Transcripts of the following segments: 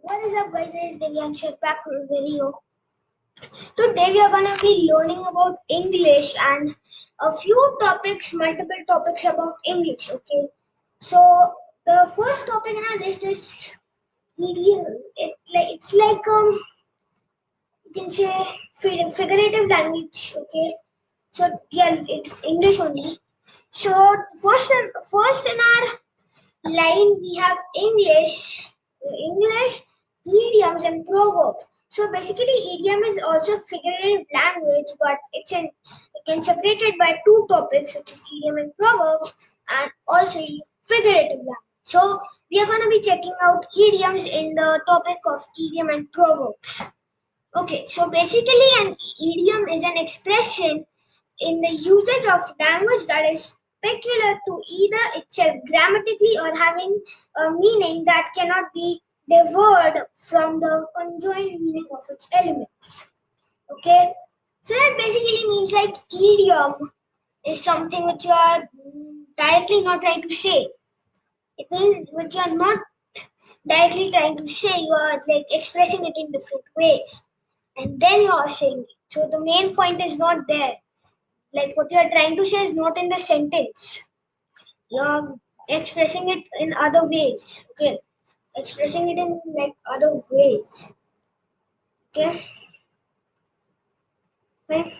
What is up, guys? This is Divyanshu back with a video. Today we are gonna be learning about English and a few topics, multiple topics about English. Okay, so the first topic in our list is idiom. It's like you can say figurative language. Okay, so yeah, it's English only. So first in our line we have English, idioms and proverbs. So basically, idiom is also figurative language, but it can separated by two topics, which is idiom and proverbs, and also figurative language. So we are going to be checking out idioms in the topic of idiom and proverbs. Okay, so basically, an idiom is an expression in the usage of language that is peculiar to either itself grammatically or having a meaning that cannot be diverged from the conjoined meaning of its elements. Okay, so that basically means like idiom is something which you are directly not trying to say. It means which you are not directly trying to say, you are like expressing it in different ways, and then you are saying it. So the main point is not there. Like what you are trying to say is not in the sentence. You're expressing it in other ways. Okay, expressing it in like other ways. Okay, right.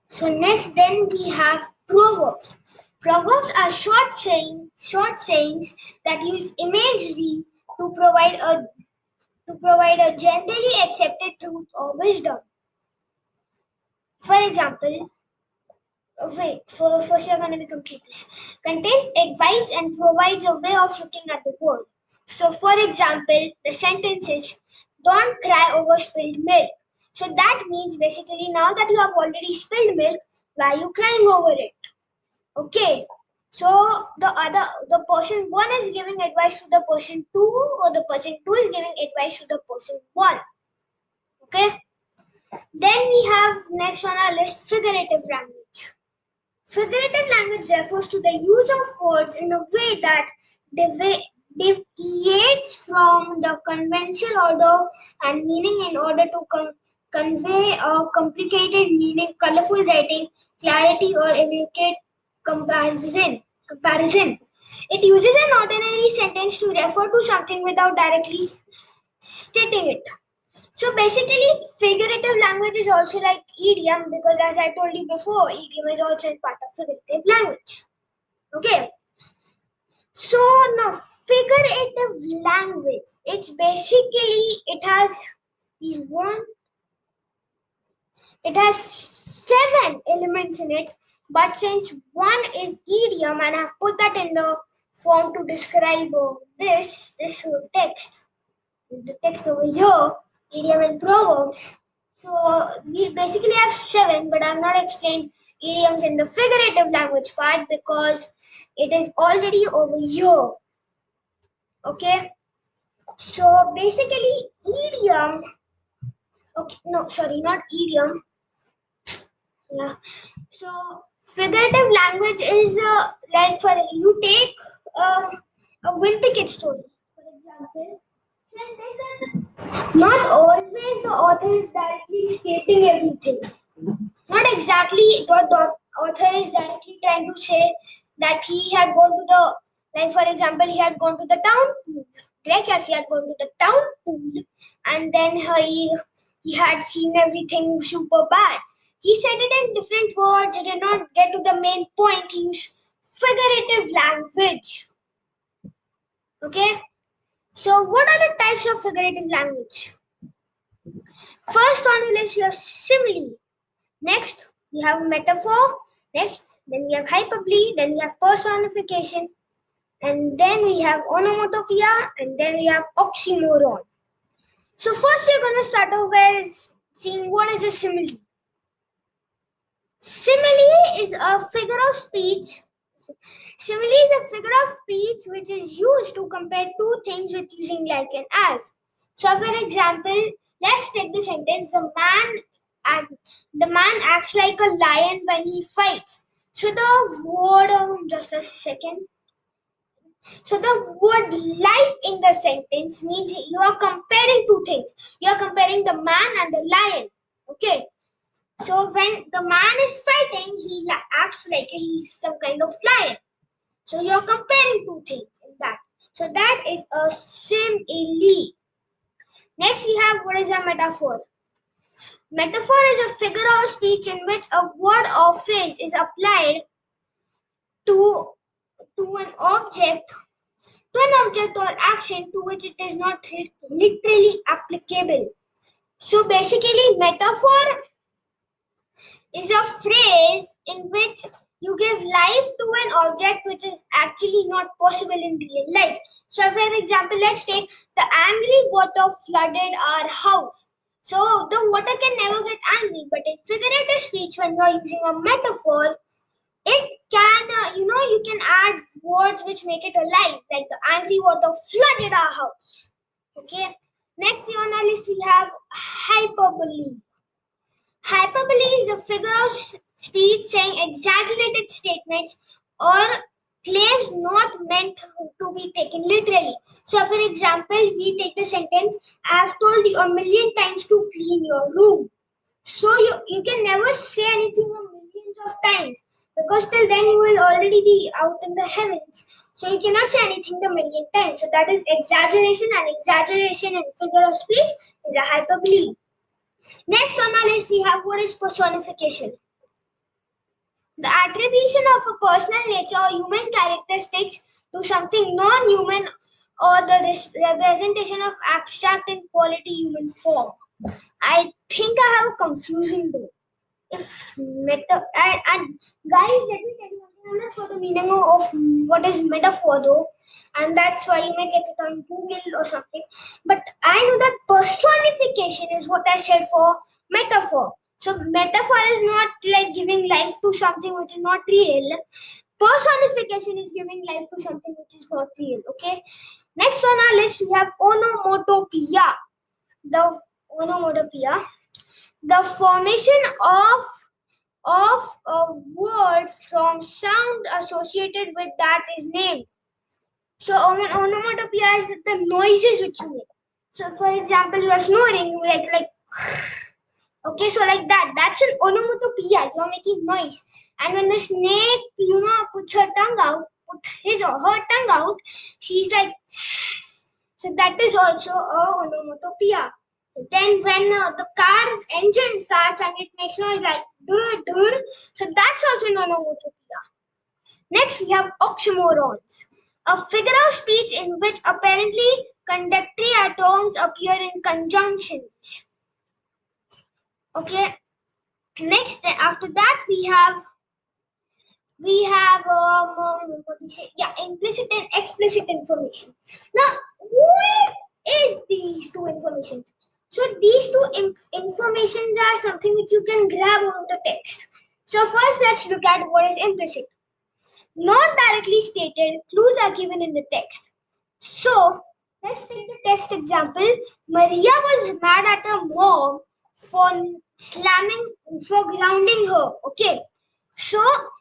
So next, then we have proverbs. Proverbs are short sayings that use imagery to provide a generally accepted truth or wisdom. For example, first you're going to be complete this. Contains advice and provides a way of looking at the world. So, for example, the sentence is, don't cry over spilled milk. So that means basically now that you have already spilled milk, why are you crying over it? Okay. So the person one is giving advice to the person two, or the person two is giving advice to the person one. Okay. Then we have next on our list figurative language. Figurative language refers to the use of words in a way that deviates from the conventional order and meaning in order to convey a complicated meaning, colorful writing, clarity, or evoke comparison. It uses an ordinary sentence to refer to something without directly stating it. So basically, figurative language is also like idiom because, as I told you before, idiom is also a part of figurative language. Okay. So now, figurative language. It's basically these one. It has 7 elements in it, but since one is idiom, and I've put that in the form to describe this whole text. The text over here, idiom and proverb. So we basically have 7, but I've not explained idioms in the figurative language part because it is already over here. Okay. So basically, idiom. Okay, no, sorry, not idiom. Yeah. So figurative language is like for you take a win ticket story, for example. Not always the author is directly stating everything. Not exactly what the author is directly trying to say that he had gone to the, like for example, he had gone to the town pool. Like if he had gone to the town pool and then he had seen everything super bad. He said it in different words. He did not get to the main point. He used figurative language. Okay. So what are the types of figurative language? First on the list, you have simile. Next, we have metaphor. Next, then we have hyperbole. Then we have personification. And then we have onomotopia. And then we have oxymoron. So first, we're going to start off with seeing what is a simile. Simile is a figure of speech. Simile is a figure of speech which is used to compare two things with using like and as. So, for example, let's take the sentence: the man acts like a lion when he fights. So the word, just a second. So the word like in the sentence means you are comparing two things. You are comparing the man and the lion. Okay. So when the man is fighting, he acts like he's some kind of lion. So you're comparing two things in that. So that is a simile. Next we have what is a metaphor. Metaphor is a figure of speech in which a word or phrase is applied to to an object or action to which it is not literally applicable. So basically, metaphor is a phrase in which you give life to an object which is actually not possible in real life. So, for example, let's take the angry water flooded our house. So, the water can never get angry, but in figurative speech, when you are using a metaphor, it can, you can add words which make it alive, like the angry water flooded our house. Okay. Next on our list we have hyperbole. Hyperbole is a figure of speech saying exaggerated statements or claims not meant to be taken literally. So, for example, we take the sentence, I have told you a million times to clean your room. So, you can never say anything a millions of times because till then you will already be out in the heavens. So, you cannot say anything a million times. So, that is exaggeration, and exaggeration in figure of speech is a hyperbole. Next on our list, we have what is personification. The attribution of a personal nature or human characteristics to something non-human or the representation of abstract and quality human form. I think I have a confusion though. If and guys, let me tell you something. I'm not sure the meaning of what is metaphor though, and that's why you may check it on Google or something. But I know that personification is what I said for metaphor. So metaphor is not like giving life to something which is not real. Personification is giving life to something which is not real. Okay. Next on our list we have onomotopia. The onomotopia, the formation of a word from sound associated with that is named. So onomatopoeia is the noises which you make. So for example, you are snoring like okay, so like that. That's an onomatopoeia. You are making noise. And when the snake, puts her tongue out, put his or her tongue out, she's like so that is also a onomatopoeia. Then when the car's engine starts and it makes noise like dur dur, so that's also an onomatopoeia. Next, we have oxymorons, a figure of speech in which apparently contradictory atoms appear in conjunctions. Okay. Next, after that, what do you say? Yeah, implicit and explicit information. Now, what is these two informations? So these two informations are something which you can grab out of the text. So first, let's look at what is implicit. Not directly stated, clues are given in the text. So, let's take the text example. Maria was mad at her mom for for grounding her. Okay. So,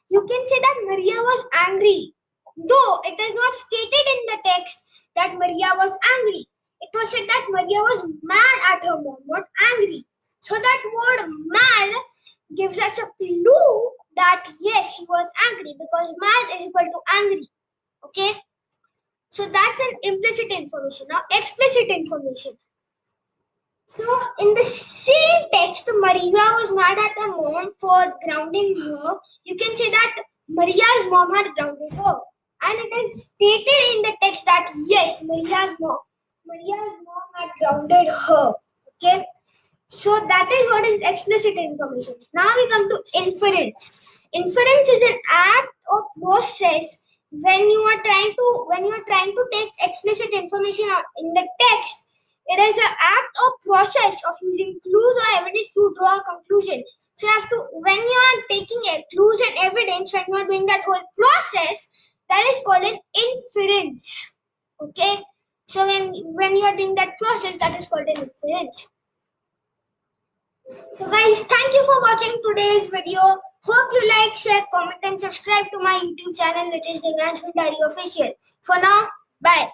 you can say that Maria was angry. Though it is not stated in the text that Maria was angry. It was said that Maria was mad at her mom, not angry. So, that word mad gives us a clue that yes, she was angry because mad is equal to angry. Okay. So that's an implicit information. Now, explicit information. So, in the same text, Maria was mad at her mom for grounding her. You can say that Maria's mom had grounded her. And it is stated in the text that yes, Maria's mom had grounded her. Okay. So that is what is explicit information. Now we come to inference. Inference is an act or process when you are trying to take explicit information in the text. It is an act or process of using clues or evidence to draw a conclusion. So you have to when you are taking clues and evidence, when you are doing that whole process, that is called an inference. Okay. So when you are doing that process, that is called an inference. So guys, thank you for watching today's video. Hope you like, share, comment, and subscribe to my YouTube channel, which is the Advancement Diary Official. For now, bye.